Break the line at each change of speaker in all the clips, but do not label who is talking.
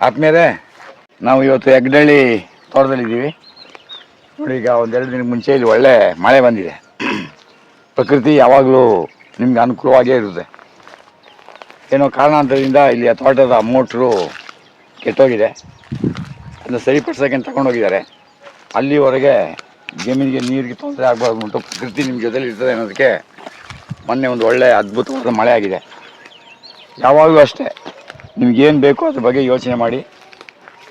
ಆದ್ಮೇಲೆ ನಾವು ಇವತ್ತು ಹೆಗ್ಡಳ್ಳಿ ತೋಟದಲ್ಲಿದ್ದೀವಿ ನೋಡಿ. ಈಗ ಒಂದೆರಡು ದಿನದ ಮುಂಚೆ ಇಲ್ಲಿ ಒಳ್ಳೆ ಮಳೆ ಬಂದಿದೆ. ಪ್ರಕೃತಿ ಯಾವಾಗಲೂ ನಿಮ್ಗೆ ಅನುಕೂಲವಾಗೇ ಇರುತ್ತೆ. ಏನೋ ಕಾರಣಾಂತರದಿಂದ ಇಲ್ಲಿ ತೋಟದ ಮೋಟ್ರು ಕೆಟ್ಟೋಗಿದೆ, ಅದನ್ನು ಸರಿಪಡಿಸೋಕೆ ತಗೊಂಡೋಗಿದ್ದಾರೆ. ಅಲ್ಲಿವರೆಗೆ ಜಮೀನಿಗೆ ನೀರಿಗೆ ತೊಂದರೆ ಆಗಬಾರ್ದು ಅಂದ್ಬಿಟ್ಟು ಪ್ರಕೃತಿ ನಿಮ್ಮ ಜೊತೆಲಿ ಇರ್ತದೆ ಅನ್ನೋದಕ್ಕೆ ಮೊನ್ನೆ ಒಂದು ಒಳ್ಳೆ ಅದ್ಭುತವಾದ ಮಳೆ ಆಗಿದೆ. ಯಾವಾಗಲೂ ಅಷ್ಟೇ, ನಿಮ್ಗೇನು ಬೇಕೋ ಅದ್ರ ಬಗ್ಗೆ ಯೋಚನೆ ಮಾಡಿ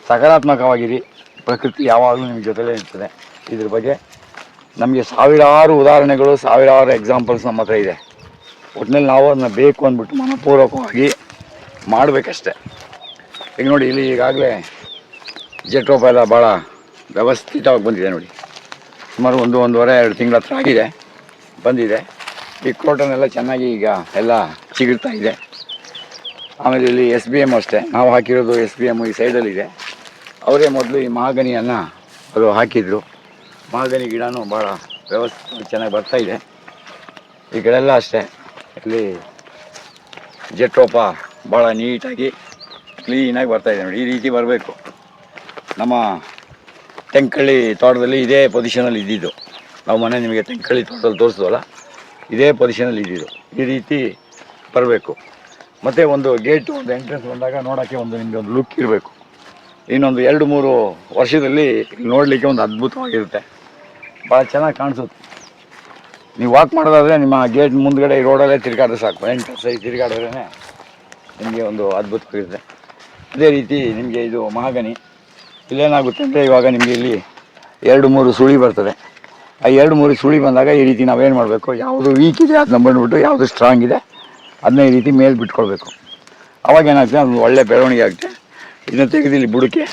ಸಕಾರಾತ್ಮಕವಾಗಿರಿ. ಪ್ರಕೃತಿ ಯಾವಾಗಲೂ ನಿಮ್ಮ ಜೊತೆಲೇ ಇರ್ತದೆ. ಇದ್ರ ಬಗ್ಗೆ ನಮಗೆ ಸಾವಿರಾರು ಉದಾಹರಣೆಗಳು, ಸಾವಿರಾರು ಎಕ್ಸಾಂಪಲ್ಸ್ ನಮ್ಮ ಹತ್ರ ಇದೆ. ಒಟ್ಟಿನಲ್ಲಿ ನಾವು ಅದನ್ನ ಬೇಕು ಅಂದ್ಬಿಟ್ಟು ಮನಪೂರ್ವಕವಾಗಿ ಮಾಡಬೇಕಷ್ಟೆ. ಈಗ ನೋಡಿ, ಇಲ್ಲಿ ಈಗಾಗಲೇ ಜೆಟ್ರೋಪ ಎಲ್ಲ ಭಾಳ ವ್ಯವಸ್ಥಿತವಾಗಿ ಬಂದಿದೆ ನೋಡಿ. ಸುಮಾರು 1-1.5-2 ತಿಂಗಳ ಹತ್ರ ಆಗಿದೆ, ಬಂದಿದೆ. ಈ ಕ್ರೋಟನೆಲ್ಲ ಚೆನ್ನಾಗಿ ಈಗ ಎಲ್ಲ ಚಿಗುರ್ತಾ ಇದೆ. ಆಮೇಲೆ ಇಲ್ಲಿ SBM ಅಷ್ಟೇ, ನಾವು ಹಾಕಿರೋದು SBM ಈ ಸೈಡಲ್ಲಿದೆ. ಅವರೇ ಮೊದಲು ಈ ಮಹಾಗನಿಯನ್ನು ಅದು ಹಾಕಿದರು. ಮಹಾಗನಿ ಗಿಡನೂ ಭಾಳ ವ್ಯವಸ್ಥಿತ ಚೆನ್ನಾಗಿ ಬರ್ತಾಯಿದೆ. ಈ ಕಡೆಲ್ಲ ಅಷ್ಟೇ, ಇಲ್ಲಿ ಜೆಟ್ರೋಪ ಭಾಳ ನೀಟಾಗಿ ಕ್ಲೀನಾಗಿ ಬರ್ತಾಯಿದೆ ನೋಡಿ. ಈ ರೀತಿ ಬರಬೇಕು. ನಮ್ಮ ತೆಂಕಳ್ಳಿ ತೋಟದಲ್ಲಿ ಇದೇ ಪೊಸಿಷನಲ್ಲಿ ಇದ್ದಿದ್ದು. ನಾವು ಮನೆ ನಿಮಗೆ ತೆಂಕಳ್ಳಿ ತೋಟದಲ್ಲಿ ತೋರಿಸಿದ್ವಲ್ಲ, ಇದೇ ಪೊಸಿಷನಲ್ಲಿ ಇದ್ದಿದ್ದು. ಈ ರೀತಿ ಬರಬೇಕು. ಮತ್ತು ಒಂದು ಗೇಟು, ಒಂದು ಎಂಟ್ರೆನ್ಸ್ ಬಂದಾಗ ನೋಡೋಕ್ಕೆ ನಿಮಗೆ ಒಂದು ಲುಕ್ ಇರಬೇಕು. ಇನ್ನೊಂದು 2-3 ವರ್ಷದಲ್ಲಿ ನೋಡಲಿಕ್ಕೆ ಒಂದು ಅದ್ಭುತವಾಗಿರುತ್ತೆ, ಭಾಳ ಚೆನ್ನಾಗಿ ಕಾಣಿಸುತ್ತೆ. ನೀವು ವಾಕ್ ಮಾಡೋದಾದರೆ ನಿಮ್ಮ ಗೇಟ್ ಮುಂದ್ಗಡೆ ಈ ರೋಡಲ್ಲೇ ತಿರುಗಾಡಿದ್ರೆ ಸಾಕು. 8 ಸರಿ ತಿರುಗಾಡಿದ್ರೇ ನಿಮಗೆ ಒಂದು ಅದ್ಭುತವಾಗಿರುತ್ತೆ. ಅದೇ ರೀತಿ ನಿಮಗೆ ಇದು ಮಹಾಗನಿ ಇಲ್ಲೇನಾಗುತ್ತೆ ಅಂದರೆ, ಇವಾಗ ನಿಮಗೆ ಇಲ್ಲಿ 2-3 ಸುಳಿ ಬರ್ತದೆ. ಆ 2-3 ಸುಳಿ ಬಂದಾಗ ಈ ರೀತಿ ನಾವೇನು ಮಾಡಬೇಕು, ಯಾವುದು ವೀಕ್ ಇದೆ ಅದನ್ನ ಬಂದುಬಿಟ್ಟು ಯಾವುದು ಸ್ಟ್ರಾಂಗ್ ಇದೆ ಅದನ್ನ ಈ ರೀತಿ ಮೇಲೆ ಬಿಟ್ಕೊಳ್ಬೇಕು. ಅವಾಗ ಏನಾಗ್ತದೆ, ಅದು ಒಳ್ಳೆ ಬೆಳವಣಿಗೆ ಆಗುತ್ತೆ. ಇದನ್ನು ತೆಗೆದು ಇಲ್ಲಿ ಬುಡಕ್ಕೆ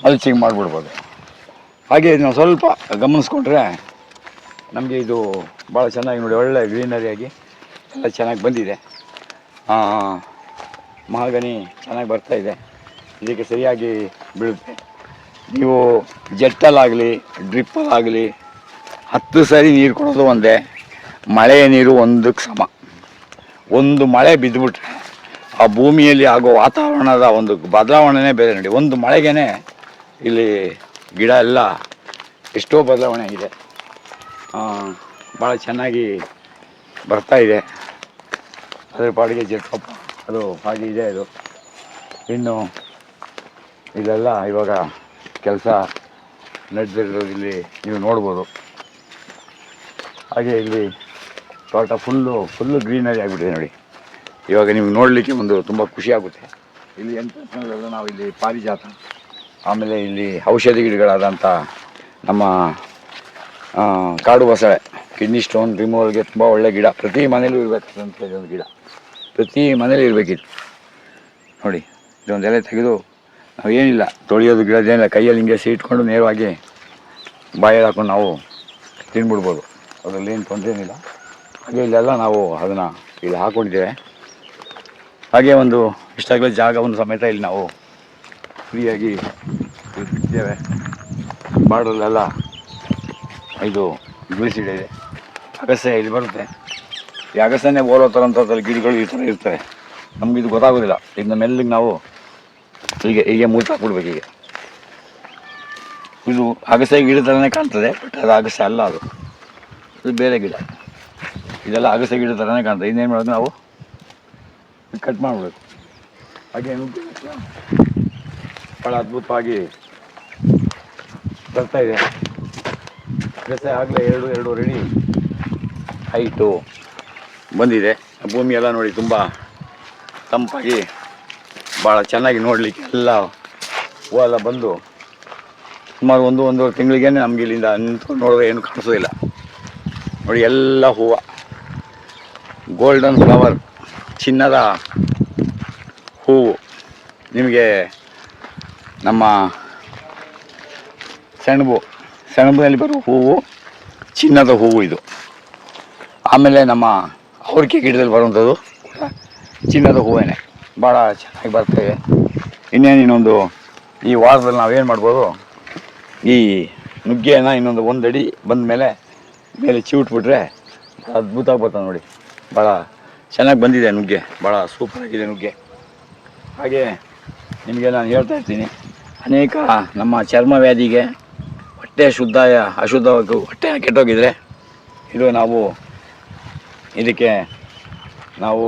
ಮಲ್ಚಿಂಗ್ ಮಾಡಿಬಿಡ್ಬೋದು. ಹಾಗೆ ನಾವು ಸ್ವಲ್ಪ ಗಮನಿಸ್ಕೊಂಡ್ರೆ ನಮಗೆ ಇದು ಭಾಳ ಚೆನ್ನಾಗಿ ನೋಡಿ, ಒಳ್ಳೆ ಗ್ರೀನರಿಯಾಗಿ ಎಲ್ಲ ಚೆನ್ನಾಗಿ ಬಂದಿದೆ. ಮಹಾಗನಿ ಚೆನ್ನಾಗಿ ಬರ್ತಾಯಿದೆ, ಇದಕ್ಕೆ ಸರಿಯಾಗಿ ಬೀಳುತ್ತೆ. ನೀವು ಜೆಟ್ಟಲ್ಲಾಗಲಿ ಡ್ರಿಪ್ಪಲ್ಲಾಗಲಿ 10 ಸಾರಿ ನೀರು ಕೊಡೋದು ಒಂದೇ, ಮಳೆಯ ನೀರು ಒಂದಕ್ಕೆ ಸಮ. ಒಂದು ಮಳೆ ಬಿದ್ದುಬಿಟ್ರೆ ಆ ಭೂಮಿಯಲ್ಲಿ ಆಗೋ ವಾತಾವರಣದ ಒಂದು ಬದಲಾವಣೆನೇ ಬೇರೆ ನೋಡಿ. ಒಂದು ಮಳೆಗೇ ಇಲ್ಲಿ ಗಿಡ ಎಲ್ಲ ಎಷ್ಟೋ ಬದಲಾವಣೆ ಆಗಿದೆ. ಭಾಳ ಚೆನ್ನಾಗಿ ಬರ್ತಾಯಿದೆ. ಅದರ ಪಾಡಿಗೆ ಜೆಟ್ರೋಪ ಅದು ಹಾಗೆ ಇದೆ. ಅದು ಇನ್ನು ಇದೆಲ್ಲ ಇವಾಗ ಕೆಲಸ ನಡೆದಿರೋದು ಇಲ್ಲಿ ನೀವು ನೋಡ್ಬೋದು. ಹಾಗೆ ಇಲ್ಲಿ ತೋಟ ಫುಲ್ಲು ಗ್ರೀನರಿ ಆಗಿಬಿಟ್ಟಿದೆ ನೋಡಿ. ಇವಾಗ ನಿಮ್ಗೆ ನೋಡಲಿಕ್ಕೆ ಒಂದು ತುಂಬ ಖುಷಿ ಆಗುತ್ತೆ. ಇಲ್ಲಿ ಎಂಟ್ರೆನ್ಸ್ನಲ್ಲೆಲ್ಲ ನಾವು ಇಲ್ಲಿ ಪಾರಿಜಾತ, ಆಮೇಲೆ ಇಲ್ಲಿ ಔಷಧಿ ಗಿಡಗಳಾದಂಥ ನಮ್ಮ ಕಾಡು ಬಸಳೆ, ಕಿಡ್ನಿ ಸ್ಟೋನ್ ರಿಮೂವಲ್ಗೆ ತುಂಬ ಒಳ್ಳೆ ಗಿಡ. ಪ್ರತಿ ಮನೇಲೂ ಇರಬೇಕಂತ ಇದೊಂದು ಗಿಡ, ಪ್ರತಿ ಮನೇಲಿ ಇರಬೇಕಿತ್ತು ನೋಡಿ. ಇದೊಂದು ಎಲೆ ತೆಗೆದು ನಾವು ಏನಿಲ್ಲ ತೊಳೆಯೋದು, ಗಿಡದೇನಿಲ್ಲ, ಕೈಯಲ್ಲಿ ಹಿಂಗೆ ಇಟ್ಕೊಂಡು ನೇರವಾಗಿ ಬಾಯಲ್ಲಿ ಹಾಕೊಂಡು ನಾವು ತಿಂದ್ಬಿಡ್ಬೋದು, ಅದರಲ್ಲಿ ಏನು ತೊಂದರೆ ಏನಿಲ್ಲ. ಹಾಗೆ ಇಲ್ಲೆಲ್ಲ ನಾವು ಅದನ್ನು ಇಲ್ಲಿ ಹಾಕ್ಕೊಂಡಿದ್ದೇವೆ. ಹಾಗೆ ಒಂದು ಇಷ್ಟಾಗಲೇ ಜಾಗವನ್ನು ಸಮೇತ ಇಲ್ಲಿ ನಾವು ಫ್ರೀಯಾಗಿ ಇದ್ದೇವೆ. ಬಾರ್ಡ್ರಲ್ಲೆಲ್ಲ ಇದು ಗುಳಿಸಿಡ ಇದೆ. ಅಗಸೆ ಇಲ್ಲಿ ಬರುತ್ತೆ. ಈ ಅಗಸೆನೇ ಓಲೋ ಥರಂಥದ್ರಲ್ಲಿ ಗಿಡಗಳು ಈ ಥರ ಇರ್ತವೆ. ನಮಗಿದು ಗೊತ್ತಾಗೋದಿಲ್ಲ. ಇದನ್ನ ಮೆಲ್ಲಿಗೆ ನಾವು ಹೀಗೆ ಮುಚ್ಚಾಕ್ಬಿಡ್ಬೇಕು. ಹೀಗೆ ಇದು ಅಗಸೆ ಗಿಡ ಥರನೇ ಕಾಣ್ತದೆ, ಬಟ್ ಅದು ಅಗಸೆ ಅಲ್ಲ, ಅದು ಬೇರೆ ಗಿಡ. ಇದೆಲ್ಲ ಅಗಸೆ ಗಿಡ ಥರನೇ ಕಾಣ್ತದೆ. ಇನ್ನೇನು ಮಾಡೋದು, ನಾವು ಕಟ್ ಮಾಡಬೇಕು. ಹಾಗೆ ಭಾಳ ಅದ್ಭುತವಾಗಿ ಬರ್ತಾಯಿದೆ. ಅಗಸೆ ಆಗಲೇ 2 ಅಡಿ ಹೈಟು ಬಂದಿದೆ. ಭೂಮಿ ಎಲ್ಲ ನೋಡಿ ತುಂಬ ತಂಪಾಗಿ ಭಾಳ ಚೆನ್ನಾಗಿ ನೋಡಲಿಕ್ಕೆ ಎಲ್ಲ ಹೂವೆಲ್ಲ ಬಂದು ಸುಮಾರು 1-1.5 ತಿಂಗಳಿಗೇ ನಮಗೆ ಇಲ್ಲಿಂದ ನಿಂತ್ಕೊಂಡು ನೋಡಿದ್ರೆ ಏನು ಕಾಣಿಸೋದಿಲ್ಲ ನೋಡಿ. ಎಲ್ಲ ಹೂವು, ಗೋಲ್ಡನ್ ಫ್ಲವರ್, ಚಿನ್ನದ ಹೂವು. ನಿಮಗೆ ನಮ್ಮ ಸೆಣಬುನಲ್ಲಿ ಬರೋ ಹೂವು ಚಿನ್ನದ ಹೂವು ಇದು. ಆಮೇಲೆ ನಮ್ಮ ಅವ್ರಿಕೆ ಗಿಡದಲ್ಲಿ ಬರುವಂಥದ್ದು ಚಿನ್ನದ ಹೂವೇನೆ, ಭಾಳ ಚೆನ್ನಾಗಿ ಬರ್ತವೆ. ಇನ್ನೊಂದು ಈ ವಾರದಲ್ಲಿ ನಾವೇನು ಮಾಡ್ಬೋದು, ಈ ನುಗ್ಗೆಯನ್ನು ಇನ್ನೊಂದು 1 ಅಡಿ ಬಂದ ಮೇಲೆ ಚಿವುಟ್ಬಿಟ್ರೆ ಅದ್ಭುತವಾಗಿ ಬರ್ತದೆ ನೋಡಿ. ಭಾಳ ಚೆನ್ನಾಗಿ ಬಂದಿದೆ ನುಗ್ಗೆ, ಭಾಳ ಸೂಪರಾಗಿದೆ ನುಗ್ಗೆ. ಹಾಗೆ ನಿಮಗೆ ನಾನು ಹೇಳ್ತಾ ಇರ್ತೀನಿ, ಅನೇಕ ನಮ್ಮ ಚರ್ಮ ವ್ಯಾಧಿಗೆ ಹೊಟ್ಟೆ ಅಶುದ್ಧವಾಗಿ ಹೊಟ್ಟೆ ಕೆಟ್ಟೋಗಿದ್ರೆ ಇದು ಇದಕ್ಕೆ ನಾವು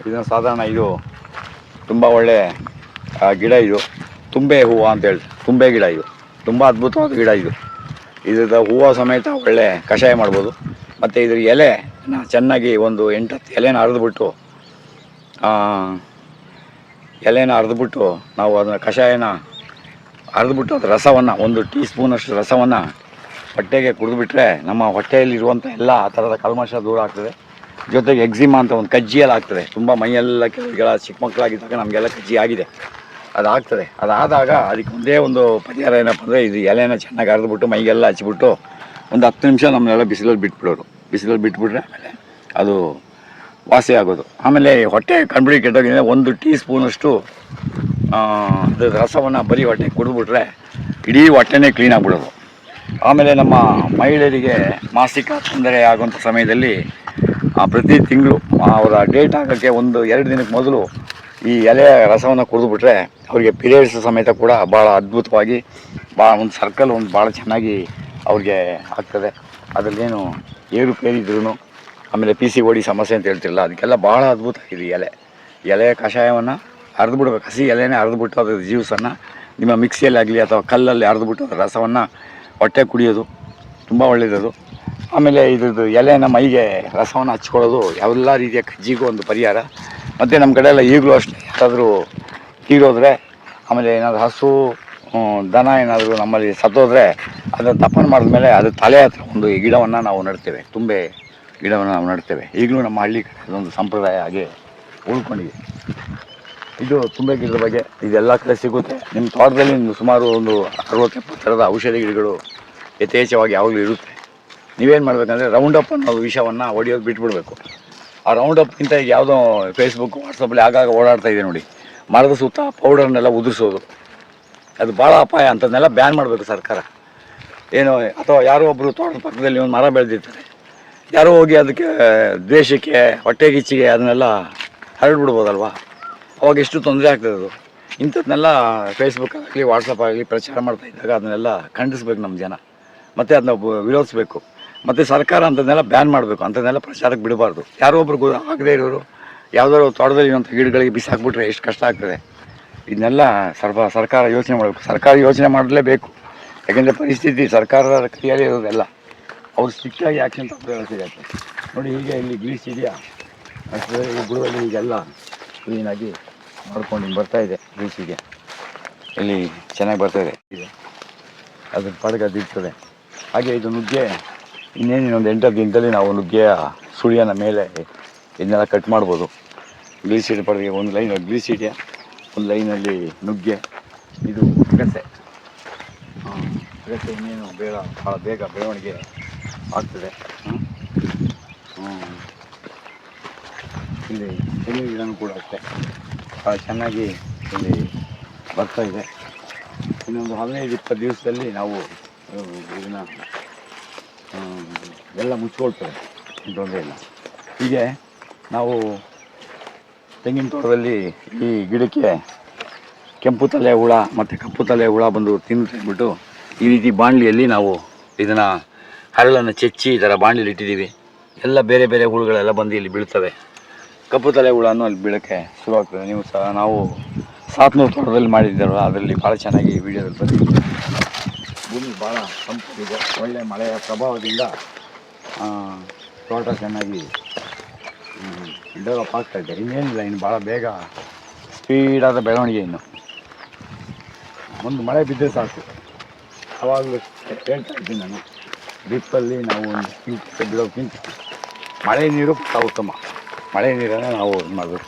ಇದನ್ನು ಸಾಧಾರಣ ಇದು ತುಂಬ ಒಳ್ಳೆ ಗಿಡ ಇದು ತುಂಬೆ ಹೂವು ಅಂತ ಹೇಳ್ತಾರೆ. ತುಂಬೆ ಗಿಡ ಇದು ತುಂಬ ಅದ್ಭುತವಾದ ಗಿಡ ಇದು. ಇದ್ರದ್ದು ಹೂವು ಸಮೇತ ಒಳ್ಳೆ ಕಷಾಯ ಮಾಡ್ಬೋದು. ಮತ್ತು ಇದ್ರ ಎಲೆ ಚೆನ್ನಾಗಿ ಒಂದು 8-10 ಎಲೆನ ಅರೆದ್ಬಿಟ್ಟು ನಾವು ಅದನ್ನು ಕಷಾಯನ ಅರೆದ್ಬಿಟ್ಟು ಅದ್ರ ರಸವನ್ನು 1 ಟೀ ಸ್ಪೂನಷ್ಟು ರಸವನ್ನು ಹೊಟ್ಟೆಗೆ ಕುಡಿದ್ಬಿಟ್ರೆ ನಮ್ಮ ಹೊಟ್ಟೆಯಲ್ಲಿರುವಂಥ ಎಲ್ಲ ಆ ಥರದ ಕಲ್ಮಶ ದೂರ ಆಗ್ತದೆ. ಜೊತೆಗೆ ಎಕ್ಸಿಮಾ ಅಂತ ಒಂದು ಕಜ್ಜಿಯಲ್ಲಿ ಆಗ್ತದೆ. ತುಂಬ ಮೈಯೆಲ್ಲ ಕೆಲವರಿಗೆಲ್ಲ ಚಿಕ್ಕ ಮಕ್ಕಳಾಗಿದ್ದಾಗ ನಮಗೆಲ್ಲ ಕಜ್ಜಿ ಆಗಿದೆ, ಅದಾಗ್ತದೆ. ಅದಾದಾಗ ಅದಕ್ಕೆ ಒಂದೇ ಒಂದು ಪರಿಹಾರ ಏನಪ್ಪ ಅಂದರೆ ಇದು ಎಲೆನ ಚೆನ್ನಾಗಿ ಅರೆದ್ಬಿಟ್ಟು ಮೈಗೆಲ್ಲ ಹಚ್ಚಿಬಿಟ್ಟು ಒಂದು 10 ನಿಮಿಷ ನಮ್ಮನ್ನೆಲ್ಲ ಬಿಸಿಲಲ್ಲಿ ಬಿಟ್ಬಿಡೋರು. ಬಿಸಿಲಲ್ಲಿ ಬಿಟ್ಬಿಟ್ರೆ ಆಮೇಲೆ ಅದು ವಾಸಿ ಆಗೋದು. ಆಮೇಲೆ ಹೊಟ್ಟೆ ಕಂಪ್ಲೀಟ್ ಕೆಟ್ಟೋಗಿದೆ 1 ಟೀ ಸ್ಪೂನಷ್ಟು ಅದ್ರ ರಸವನ್ನು ಬರೀ ಹೊಟ್ಟೆಗೆ ಕುಡಿದ್ಬಿಟ್ರೆ ಇಡೀ ಹೊಟ್ಟೆನೇ ಕ್ಲೀನ್ ಆಗಿಬಿಡೋದು. ಆಮೇಲೆ ನಮ್ಮ ಮಹಿಳೆಯರಿಗೆ ಮಾಸಿಕ ತೊಂದರೆ ಆಗುವಂಥ ಸಮಯದಲ್ಲಿ ಪ್ರತಿ ತಿಂಗಳು ಅವರ ಡೇಟ್ ಆಗೋಕ್ಕೆ 1-2 ದಿನಕ್ಕೆ ಮೊದಲು ಈ ಎಲೆಯ ರಸವನ್ನು ಕುಡಿದ್ಬಿಟ್ರೆ ಅವರಿಗೆ ಪೀರಿಯಡ್ಸ್ ಸಮೇತ ಕೂಡ ಭಾಳ ಅದ್ಭುತವಾಗಿ ಒಂದು ಸರ್ಕಲ್ ಭಾಳ ಚೆನ್ನಾಗಿ ಅವ್ರಿಗೆ ಆಗ್ತದೆ. ಅದರಲ್ಲೇನು ಏರುಪೇರಿದ್ರೂ ಆಮೇಲೆ PCOD ಸಮಸ್ಯೆ ಅಂತ ಹೇಳ್ತಿರಲ್ಲ, ಅದಕ್ಕೆಲ್ಲ ಭಾಳ ಅದ್ಭುತ ಇದೆ ಎಲೆಯ ಕಷಾಯವನ್ನು ಅರೆದ್ಬಿಡ್ಬೇಕು. ಹಸಿ ಎಲೆನೇ ಅರೆದ್ಬಿಟ್ಟು ಅದ್ರ ಜ್ಯೂಸನ್ನು ನಿಮ್ಮ ಮಿಕ್ಸಿಯಲ್ಲಿ ಆಗಲಿ ಅಥವಾ ಕಲ್ಲಲ್ಲಿ ಅರೆದ್ಬಿಟ್ಟು ಅದರ ರಸವನ್ನು ಹೊಟ್ಟೆ ಕುಡಿಯೋದು ತುಂಬ ಒಳ್ಳೆಯದು. ಆಮೇಲೆ ಇದ್ರದ್ದು ಎಲೆನ ಮೈಗೆ ರಸವನ್ನು ಹಚ್ಕೊಳ್ಳೋದು ಎಲ್ಲ ರೀತಿಯ ಕಜ್ಜಿಗೂ ಒಂದು ಪರಿಹಾರ. ಮತ್ತು ನಮ್ಮ ಕಡೆ ಎಲ್ಲ ಈಗಲೂ ಅಷ್ಟೇ, ಯಾರಾದರೂ ತೀರೋದ್ರೆ ಆಮೇಲೆ ಏನಾದರೂ ಹಸು ದನ ಏನಾದರೂ ನಮ್ಮಲ್ಲಿ ಸತ್ತೋದ್ರೆ ಅದನ್ನು ದಫನ್ ಮಾಡಿದ್ಮೇಲೆ ಅದು ತಲೆ ಹತ್ರ ಒಂದು ಗಿಡವನ್ನು ನಾವು ನೆಡ್ತೇವೆ, ತುಂಬೆ ಗಿಡವನ್ನು ನಾವು ನೆಡ್ತೇವೆ. ಈಗಲೂ ನಮ್ಮ ಹಳ್ಳಿ ಕಡೆ ಅದೊಂದು ಸಂಪ್ರದಾಯ ಹಾಗೆ ಉಳ್ಕೊಂಡಿದೆ. ಇದು ತುಂಬೆ ಗಿಡದ ಬಗ್ಗೆ ಇದೆಲ್ಲ ಕಡೆ ಸಿಗುತ್ತೆ. ನಿಮ್ಮ ತೋಟದಲ್ಲಿ ಸುಮಾರು ಒಂದು 60-70 ಥರದ ಔಷಧಿ ಗಿಡಗಳು ಯಥೇಚ್ಛವಾಗಿ ಯಾವಾಗಲೂ ಇರುತ್ತೆ. ನೀವೇನು ಮಾಡಬೇಕಂದ್ರೆ ರೌಂಡಪ್ ಅನ್ನೋ ವಿಷಯವನ್ನು ಹೊಡೆಯೋದು ಬಿಟ್ಬಿಡ್ಬೇಕು. ಆ ರೌಂಡಪ್ಗಿಂತ ಈಗ ಯಾವುದೋ ಫೇಸ್ಬುಕ್ ವಾಟ್ಸಪ್ಪಲ್ಲಿ ಆಗಾಗ ಓಡಾಡ್ತಾ ಇದೆ ನೋಡಿ, ಮರದ ಸುತ್ತ ಪೌಡರ್ನೆಲ್ಲ ಉದುರಿಸೋದು, ಅದು ಭಾಳ ಅಪಾಯ. ಅಂಥದ್ದನ್ನೆಲ್ಲ ಬ್ಯಾನ್ ಮಾಡಬೇಕು ಸರ್ಕಾರ. ಏನೋ ಅಥವಾ ಯಾರೋ ಒಬ್ಬರು ತೋಟದ ಪಕ್ಕದಲ್ಲಿ ಒಂದು ಮರ ಬೆಳೆದಿರ್ತಾರೆ, ಯಾರೋ ಹೋಗಿ ಅದಕ್ಕೆ ದ್ವೇಷಕ್ಕೆ ಹೊಟ್ಟೆಗಿಚ್ಚಿಗೆ ಅದನ್ನೆಲ್ಲ ಹರಡ್ಬಿಡ್ಬೋದಲ್ವ, ಅವಾಗ ಎಷ್ಟು ತೊಂದರೆ ಆಗ್ತದೆ. ಅದು ಇಂಥದ್ದನ್ನೆಲ್ಲ ಫೇಸ್ಬುಕ್ ಆಗಲಿ ವಾಟ್ಸಪ್ ಆಗಲಿ ಪ್ರಚಾರ ಮಾಡ್ತಾ ಇದ್ದಾಗ ಅದನ್ನೆಲ್ಲ ಖಂಡಿಸ್ಬೇಕು ನಮ್ಮ ಜನ, ಮತ್ತು ಅದನ್ನ ವಿರೋಧಿಸ್ಬೇಕು. ಮತ್ತು ಸರ್ಕಾರ ಅಂಥದ್ದನ್ನೆಲ್ಲ ಬ್ಯಾನ್ ಮಾಡಬೇಕು, ಅಂಥದ್ದನ್ನೆಲ್ಲ ಪ್ರಚಾರಕ್ಕೆ ಬಿಡಬಾರ್ದು. ಯಾರೋ ಒಬ್ರು ಆಗದೇ ಇರೋರು ಯಾವುದಾದ್ರು ತೋಟದಲ್ಲಿ ಇರುವಂಥ ಗಿಡಗಳಿಗೆ ಬಿಸಾಕ್ಬಿಟ್ರೆ ಎಷ್ಟು ಕಷ್ಟ ಆಗ್ತದೆ. ಇದನ್ನೆಲ್ಲ ಸರ್ಕಾರ ಯೋಚನೆ ಮಾಡಬೇಕು. ಸರ್ಕಾರ ಯೋಚನೆ ಮಾಡಲೇಬೇಕು, ಯಾಕೆಂದರೆ ಪರಿಸ್ಥಿತಿ ಸರ್ಕಾರದ ಕೈಯಲ್ಲಿ ಇರೋದೆಲ್ಲ. ಅವ್ರು ಸ್ಟ್ರಿಕ್ಟಾಗಿ ಆ್ಯಕ್ಷನ್ ತಗೊಳ್ಳೋದು ಸಿಗತ್ತೆ ನೋಡಿ. ಹೀಗೆ ಇಲ್ಲಿ ಗ್ಲೀಸ್ ಇದೆಯಾ ಅಷ್ಟೇ, ಈ ಬುಡದಲ್ಲಿ ಈಗೆಲ್ಲ ಕ್ಲೀನಾಗಿ ಮಾಡ್ಕೊಂಡು ಹಿಂಗೆ ಬರ್ತಾಯಿದೆ. ಗ್ಲೀಸಿಗೆ ಇಲ್ಲಿ ಚೆನ್ನಾಗಿ ಬರ್ತಾಯಿದೆ, ಅದ್ರ ಪಾಡಿಗೆ ಅದು ಇರ್ತದೆ. ಹಾಗೆ ಇದು ನುಗ್ಗೆ ಇನ್ನೊಂದು 8 ದಿನದಲ್ಲಿ ನಾವು ನುಗ್ಗೆಯ ಸುಳಿಯನ ಮೇಲೆ ಇದನ್ನೆಲ್ಲ ಕಟ್ ಮಾಡ್ಬೋದು. ಗ್ಲೀಸಿಡ್ ಪಡೆಗೆ ಒಂದು ಲೈನ್ ಗ್ಲೀಸಿಡಿಯ, ಒಂದು ಲೈನಲ್ಲಿ ನುಗ್ಗೆ, ಇದು ಅಗಸೆ. ಅಗಸೆ ಇನ್ನೇನು ಭಾಳ ಬೇಗ ಬೆಳವಣಿಗೆ ಆಗ್ತದೆ. ಇಲ್ಲಿ ತೆಂಗಿನ ಗಿಡನೂ ಕೂಡ ಅಷ್ಟೇ ಭಾಳ ಚೆನ್ನಾಗಿ ಇಲ್ಲಿ ಬರ್ತಾಯಿದೆ. ಇನ್ನೊಂದು 15-20 ದಿವಸದಲ್ಲಿ ನಾವು ಇದನ್ನು ಎಲ್ಲ ಮುಚ್ಕೊಳ್ತೇವೆ, ತೊಂದರೆ ಇಲ್ಲ. ಹೀಗೆ ನಾವು ತೆಂಗಿನ ತೋಟದಲ್ಲಿ ಈ ಗಿಡಕ್ಕೆ ಕೆಂಪು ತಲೆ ಹುಳ ಮತ್ತು ಕಪ್ಪು ತಲೆ ಹುಳ ಬಂದು ತಿಂದ್ಬಿಟ್ಟು ಈ ರೀತಿ ಬಾಣಲಿಯಲ್ಲಿ ನಾವು ಇದನ್ನು ಹರಳನ್ನು ಚೆಚ್ಚಿ ಈ ಥರ ಬಾಣಲಿಯಲ್ಲಿ ಇಟ್ಟಿದ್ದೀವಿ. ಎಲ್ಲ ಬೇರೆ ಬೇರೆ ಹುಳುಗಳೆಲ್ಲ ಬಂದು ಇಲ್ಲಿ ಬೀಳ್ತವೆ. ಕಪ್ಪು ತಲೆ ಹುಳನೂ ಅಲ್ಲಿ ಬೀಳೋಕ್ಕೆ ಶುರುವಾಗ್ತದೆ. ನೀವು ನಾವು ಸಾತ್ನೂರು ತೋಟದಲ್ಲಿ ಮಾಡಿದ್ದಾರಲ್ಲ, ಅದರಲ್ಲಿ ಭಾಳ ಚೆನ್ನಾಗಿ ವೀಡಿಯೋದಲ್ಲಿ ಬಂದಿದೆ. ಭೂಮಿ ಭಾಳ ತಂಪಾಗಿದೆ, ಒಳ್ಳೆಯ ಮಳೆಯ ಪ್ರಭಾವದಿಂದ ತೋಟ ಚೆನ್ನಾಗಿ ಡೆವಲಪ್ ಆಗ್ತಾಯಿದೆ. ಇನ್ನೇನಿಲ್ಲ, ಇನ್ನು ಭಾಳ ಬೇಗ ಸ್ಪೀಡಾದ ಬೆಳವಣಿಗೆ. ಇನ್ನು ಒಂದು ಮಳೆ ಬಿದ್ದರೆ ಸಾಕು. ಆವಾಗಲೂ ಹೇಳ್ತಾ ಇದ್ದೀನಿ ನಾನು, ಡ್ರಿಪ್ಪಲ್ಲಿ ನಾವು ಒಂದು ಬಿಡೋಕ್ಕಿಂತ ಮಳೆ ನೀರು ಉತ್ತಮ. ಮಳೆ ನೀರನ್ನು ನಾವು ಇದು ಮಾಡಬೇಕು.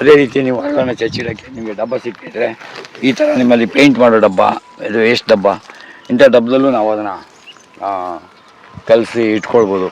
ಅದೇ ರೀತಿ ನೀವು ಹರಳನ್ನು ಚಚ್ಚಿಡೋಕ್ಕೆ ನಿಮಗೆ ಡಬ್ಬ ಸಿಕ್ಕಿದ್ರೆ ಈ ಥರ ನಿಮ್ಮಲ್ಲಿ ಪೇಂಟ್ ಮಾಡೋ ಡಬ್ಬ, ಇದು ವೇಸ್ಟ್ ಡಬ್ಬ, ಇಂಥ ಡಬ್ಬದಲ್ಲೂ ನಾವು ಅದನ್ನು ಕಲಸಿ ಇಟ್ಕೊಳ್ಬೋದು.